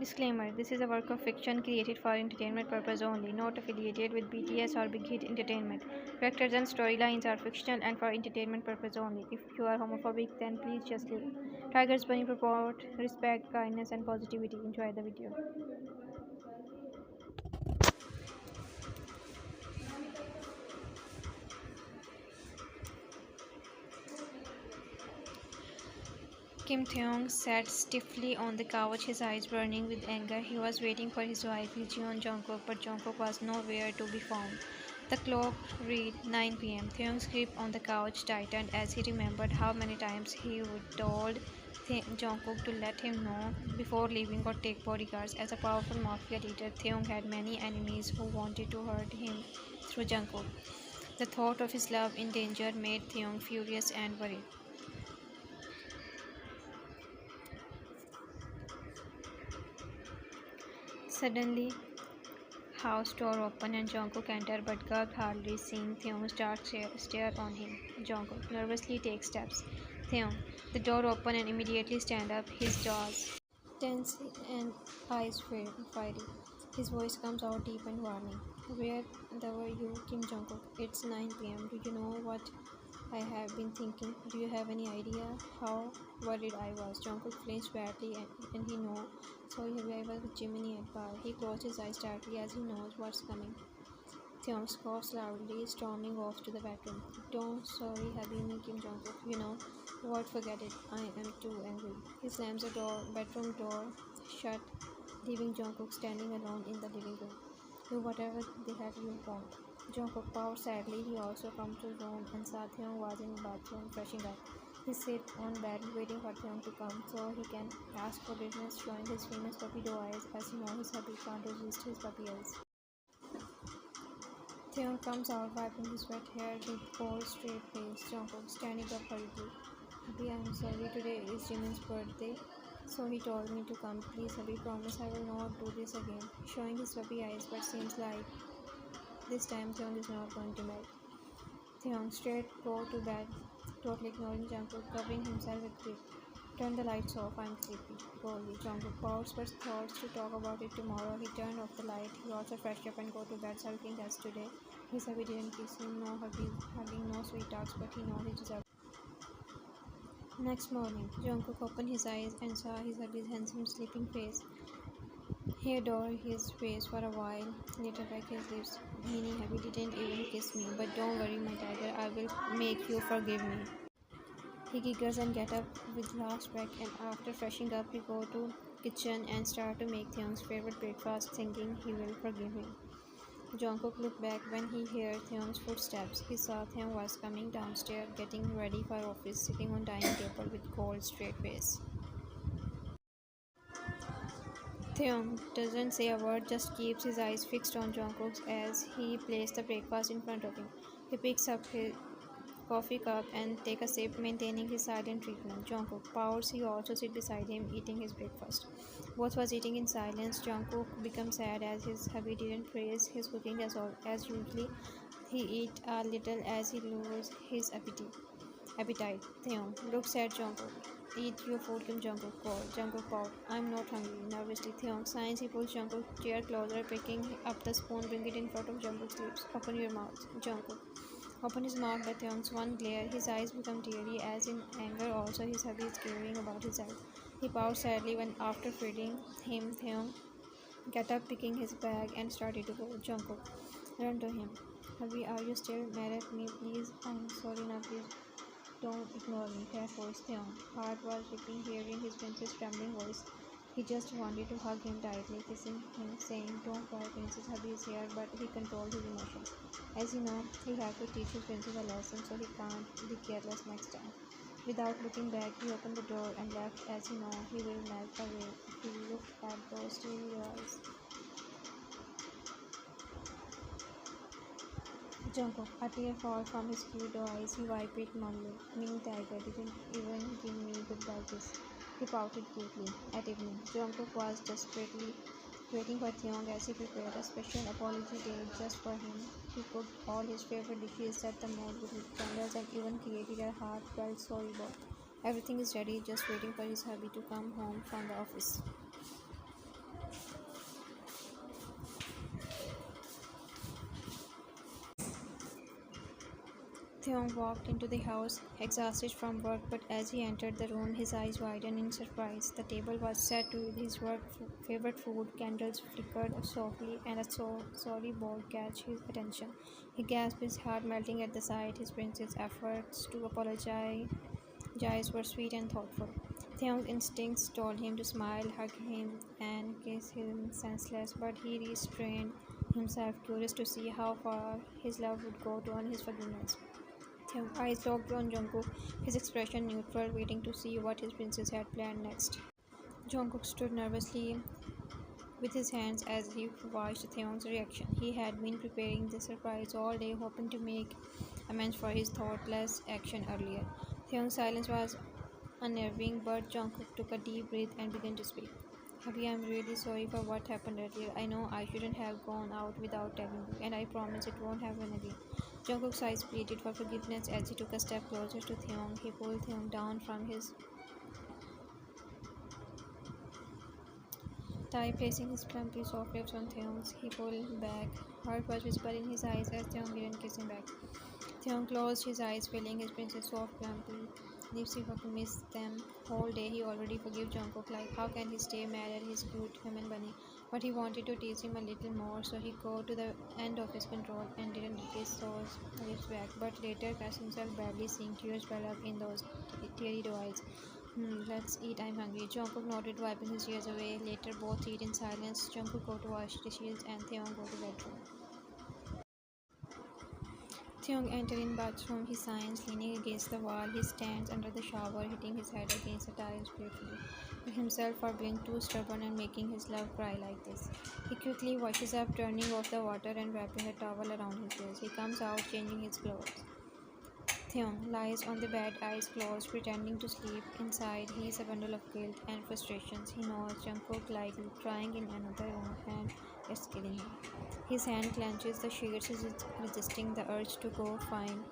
Disclaimer: this is a work of fiction created for entertainment purpose only, not affiliated with BTS or Big Hit Entertainment. Characters and storylines are fictional and for entertainment purpose only. If you are homophobic, then please just leave. Tigers Bunny purport respect, kindness, and positivity. Enjoy the video. Kim Taehyung sat stiffly on the couch, his eyes burning with anger. He was waiting for his wife, Jungkook, but Jungkook was nowhere to be found. The clock read 9 p.m. Taehyung's grip on the couch tightened as he remembered how many times he would told Jungkook to let him know before leaving or take bodyguards. As a powerful mafia leader, Taehyung had many enemies who wanted to hurt him through Jungkook. The thought of his love in danger made Taehyung furious and worried. Suddenly, house door opened and Jungkook entered, but gulped hardly, seeing Taehyung's dark stare on him. Jungkook nervously takes steps. Taehyung. The door opened and immediately stand up, his jaws tense and eyes fiery. His voice comes out deep and warning. Where were you, Kim Jungkook? It's 9 p.m. Do you know what I have been thinking? Do you have any idea how worried I was? Jungkook flinched badly and he know. So he was with Jiminy at bar. He closed his eyes tightly as he knows what's coming. Taehyung scoffs loudly, storming off to the bedroom. Don't sorry, Habini Kim Jungkook. You know what? Forget it. I am too angry. He slams the bedroom door shut, leaving Jungkook standing alone in the living room. Do whatever the hell you want. Jungkook bowed sadly. He also come to room and saw Taehyung was in the bathroom freshening up. He sit on bed waiting for Taehyung to come so he can ask forgiveness, showing his famous puppy dog eyes as he knows his hubby can't resist his puppy eyes. Taehyung comes out wiping his wet hair with cold straight face. Jungkook standing up hurriedly. Hubby, I am sorry, today is Jimin's birthday, so he told me to come. Please, hubby, promise I will not do this again. Showing his puppy eyes, but seems like this time Taehyung is not going to melt. Taehyung straight go to bed, totally ignoring Jungkook, covering himself with grip. Turn the lights off, I'm sleepy. Boldly, Jungkook pouts but thoughts to talk about it tomorrow. He turned off the light. He also freshed up and go to bed, sulking as today. His hubby didn't kiss him, no hubby, having no sweet talks, but he knows he deserves. Next morning, Jungkook opened his eyes and saw his hubby's handsome sleeping face. He adored his face for a while, later back his lips. Meaning hubby didn't even kiss me, but don't worry my tiger, I will make you forgive me. He giggles and get up with last breath, and after freshening up he go to kitchen and start to make Taehyung's favorite breakfast, thinking he will forgive him. Jungkook looked back when he heard Taehyung's footsteps. He saw Taehyung was coming downstairs, getting ready for office, sitting on dining table with cold, straight face. Taehyung doesn't say a word, just keeps his eyes fixed on Jungkook as he places the breakfast in front of him. He picks up his coffee cup and take a sip, maintaining his silent treatment. Jungkook pouts. He also sits beside him, eating his breakfast. Both was eating in silence. Jungkook becomes sad as his hubby didn't praise his cooking as usually. He eat a little as he loses his appetite. Taehyung looks at Jungkook. Eat your food, Kim Jungkook called. Jungkook pout. I'm not hungry. Nervously, Taehyung signs. He pulls Jungkook's chair closer, picking up the spoon, bring it in front of Jungkook's lips. Open your mouth, Jungkook. Open his mouth, but Taehyung's one glare. His eyes become teary as in anger. Also, his hubby is caring about his health. He pouts sadly when after feeding him, Taehyung get up, picking his bag and started to go. Jungkook run to him. Hubby, are you still mad at me? Please, I'm sorry now, please. Don't ignore me. That voice, Taehyung. Heart was ripping, hearing his princess' trembling voice. He just wanted to hug him tightly, kissing him, saying, Don't cry, Princess, hubby is here, but he controlled his emotions. As you know, he had to teach his princess a lesson, so he can't be careless next time. Without looking back, he opened the door and left as he know he will melt away if he looked at those teary eyes. Jungkook, a tear fall from his cute eyes. He wiped it numbly. Mini tiger didn't even give me goodbye kiss. He pouted cutely. At evening, Jungkook was desperately waiting for Taehyung as he prepared a special apology day just for him. He cooked all his favorite dishes, set the mood with candles, and even created a heartfelt storyboard. Everything is ready, just waiting for his hubby to come home from the office. Taehyung walked into the house, exhausted from work, but as he entered the room, his eyes widened in surprise. The table was set with his favorite food, candles flickered softly, and a sorry bowl catch his attention. He gasped, his heart melting at the sight. His prince's efforts to apologize were sweet and thoughtful. Taehyung's instincts told him to smile, hug him, and kiss him senseless, but he restrained himself, curious to see how far his love would go to earn his forgiveness. Taehyung's eyes locked on Jungkook, his expression neutral, waiting to see what his princess had planned next. Jungkook stood nervously with his hands as he watched Taehyung's reaction. He had been preparing the surprise all day, hoping to make amends for his thoughtless action earlier. Taehyung's silence was unnerving, but Jungkook took a deep breath and began to speak. Abhi, I'm really sorry for what happened earlier. I know I shouldn't have gone out without telling you, and I promise it won't happen again. Jungkook's eyes pleaded for forgiveness as he took a step closer to Taehyung. He pulled Taehyung down from his thigh, placing his plumpy soft lips on Taehyung's. He pulled back. Heart was visible in his eyes as Taehyung didn't kiss him back. Taehyung closed his eyes, feeling his princess soft, plumpy lips. He fucking missed them whole day. He already forgave Jungkook. Like, how can he stay mad at his cute human bunny? But he wanted to tease him a little more, so he got to the end of his control and didn't kiss those lips back. But later, cursed himself badly, seeing tears well up in those teary eyes. Let's eat. I'm hungry. Jungkook nodded, wiping his tears away. Later, both eat in silence. Jungkook go to wash dishes, and Taehyung go to bedroom. Taehyung entered in bathroom, his signs leaning against the wall. He stands under the shower, hitting his head against the tiles playfully, with himself for being too stubborn and making his love cry like this. He quickly washes up, turning off the water and wrapping a towel around his face. He comes out, changing his clothes. Taehyung lies on the bed, eyes closed, pretending to sleep. Inside, he is a bundle of guilt and frustrations. He knows Jungkook likely crying in another room, and it's killing him. His hand clenches the sheets, resisting the urge to go find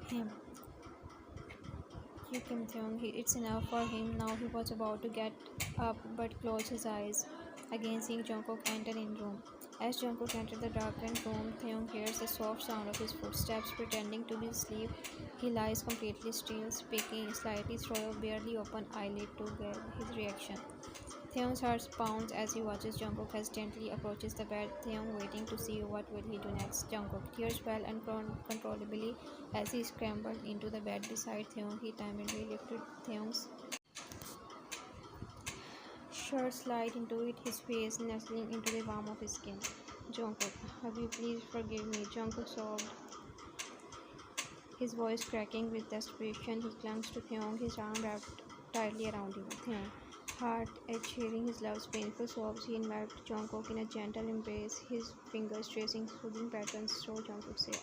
him. You Kim Taehyung, it's enough for him now. He was about to get up but closed his eyes again, seeing Jungkook enter in room. As Jungkook entered the darkened room, Taehyung hears the soft sound of his footsteps. Pretending to be asleep, he lies completely still, speaking slightly through a barely open eyelid to get his reaction. Taehyung's heart pounds as he watches Jungkook hesitantly approaches the bed. Taehyung waiting to see what will he do next. Jungkook tears fell uncontrollably as he scrambled into the bed beside Taehyung. He timidly lifted Taehyung's shirt, slid into it, his face nestling into the warmth of his skin. Jungkook, Habi, please forgive me. Jungkook sobbed, his voice cracking with desperation. He clung to Taehyung, his arm wrapped tightly around him. Taehyung, heart edge hearing his love's painful sobs, he enveloped Jungkook in a gentle embrace, his fingers tracing soothing patterns through Jungkook's hair.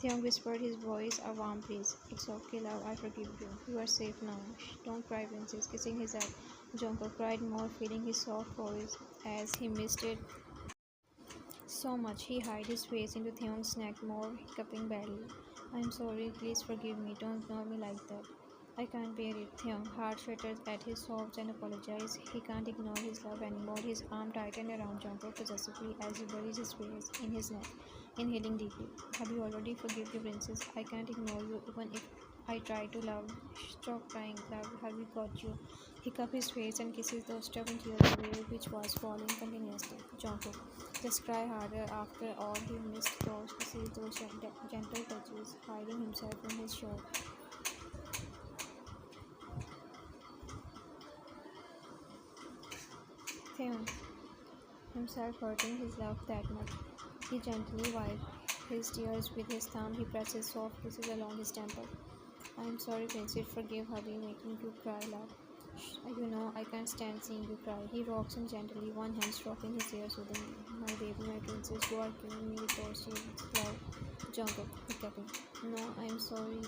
Taehyung whispered, his voice a warm please. It's okay, love, I forgive you. You are safe now. Shh, don't cry, princess. Kissing his head, Jungkook cried more, feeling his soft voice as he missed it so much. He hid his face into Taehyung's neck more, hiccuping badly. I'm sorry, please forgive me. Don't ignore me like that. I can't bear it. Taehyung, heart flutters at his sobs and apologizes. He can't ignore his love anymore. His arm tightened around Jungkook possessively as he buries his face in his neck, inhaling deeply. Have you already forgiven your princess? I can't ignore you even if I try to love. Stop crying, love. Have you got you? He cups his face and kisses those stubborn tears away, which was falling continuously. Jungkook, just cry harder. After all, he missed those kisses, those gentle touches, hiding himself in his shirt. Taehyung, himself hurting his love that much. He gently wiped his tears with his thumb. He presses soft kisses along his temple. I'm sorry, princess. Forgive hubby making you cry, love. Shh, you know I can't stand seeing you cry. He rocks him gently, one hand stroking his hair soothingly. My baby, my princess, you are killing me with those tears, love. Jungkook, hiccuping. No, I'm sorry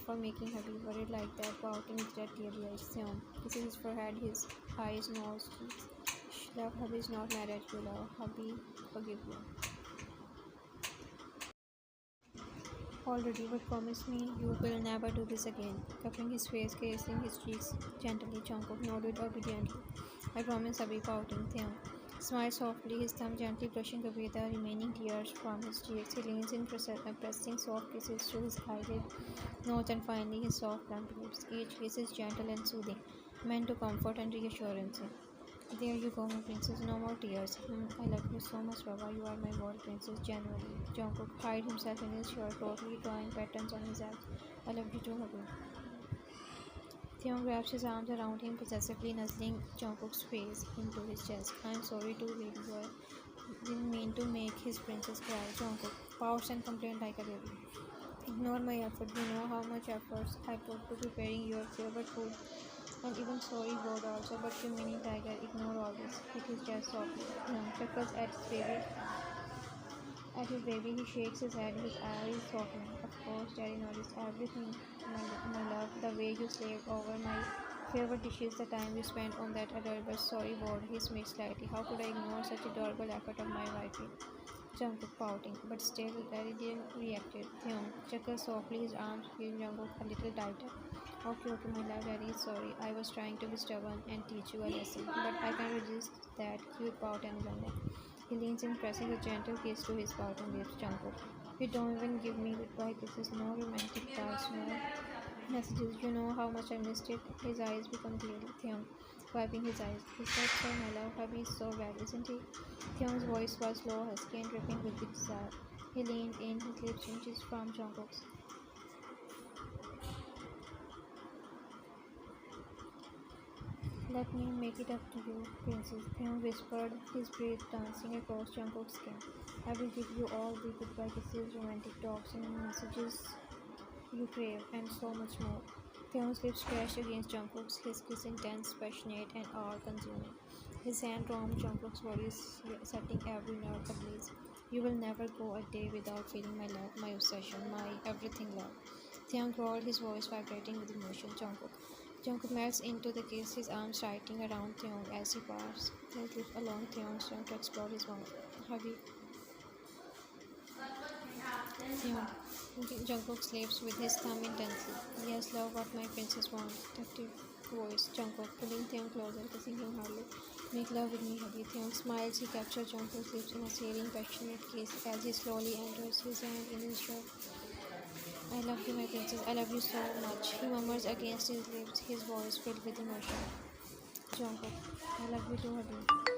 for making hubby worried like that, pouting with red teary eyes. Taehyung kisses his forehead, his eyes, nose, cheeks. Shh, love, hubby is not mad at you, love. Hubby, forgive you. Already, but promise me you will never do this again. Cupping his face, caressing his cheeks gently, Jungkook nodded obediently. I promise, Abhi, pouting. Taehyung, Smiled softly, his thumb gently brushing away the remaining tears from his cheeks. He leans in, pressing soft kisses to his eyelid notes and finally his soft plump lips. Each kiss is gentle and soothing, meant to comfort and reassurance him. There you go, my princess. No more tears. I love you so much, Baba. You are my world princess, genuinely. Jungkook hid himself in his shirt, totally drawing patterns on his abs. I love you too, Habu. Theon wraps his arms around him, possessively nuzzling Jungkook's face into his chest. I'm sorry too, baby boy. Didn't mean to make his princess cry. Jungkook pouts and complained like a baby. Ignore my effort. You know how much efforts I put to preparing your favorite food. And even sorry God also, but you mini tiger, ignore all this. Hit his chest softly. Chuckles at his baby, he shakes his head, his eyes soften. Of course, Daddy noticed everything, my love, the way you slaved over my favorite dishes, the time you spent on that adorable sorry board. He smiled slightly. How could I ignore such adorable effort of my wifey? Jungkook pouting, but still Daddy didn't react. Hyung chuckled softly, his arms feel Jungkook a little tighter. Okay, okay, my love, Daddy is sorry. I was trying to be stubborn and teach you a lesson, but I can't resist that cute pout any longer. He leans in, pressing a gentle kiss to his pouting lips. Jungkook, you don't even give me goodbye kisses, no romantic cards, no messages. You know how much I missed it. His eyes become clearly Theon, wiping his eyes. Is that so, my love? Hubby is so bad, isn't he? Theon's voice was low, husky, and dripping with desire. He leaned in, his lips inches from Jungkook's. Let me make it up to you, princess. Theon whispered, his breath dancing across Jungkook's skin. I will give you all the goodbye kisses, romantic talks, and messages you crave, and so much more. Theon's lips crashed against Jungkook's, his kiss intense, passionate, and all-consuming. His hand roamed Jungkook's body, setting every nerve ablaze. You will never go a day without feeling my love, my obsession, my everything love. Theon growled, his voice vibrating with emotion. Jungkook melts into the kiss, his arms tightening around Theon as he passes his lips along Theon's tongue to explore his mouth. Heavy Theon. Jungkook sleeps with his thumb intensely. Yes, love what my princess wants. Tactive voice. Jungkook pulling Theon closer, kissing him hardly. Make love with me, hubby. Theon smiles. He captures Jungkook's lips in a searing, passionate kiss as he slowly enters his hand in his shirt. I love you, my princess. I love you so much. He murmurs against his lips, his voice filled with emotion. Jungkook, I love you too, hubby.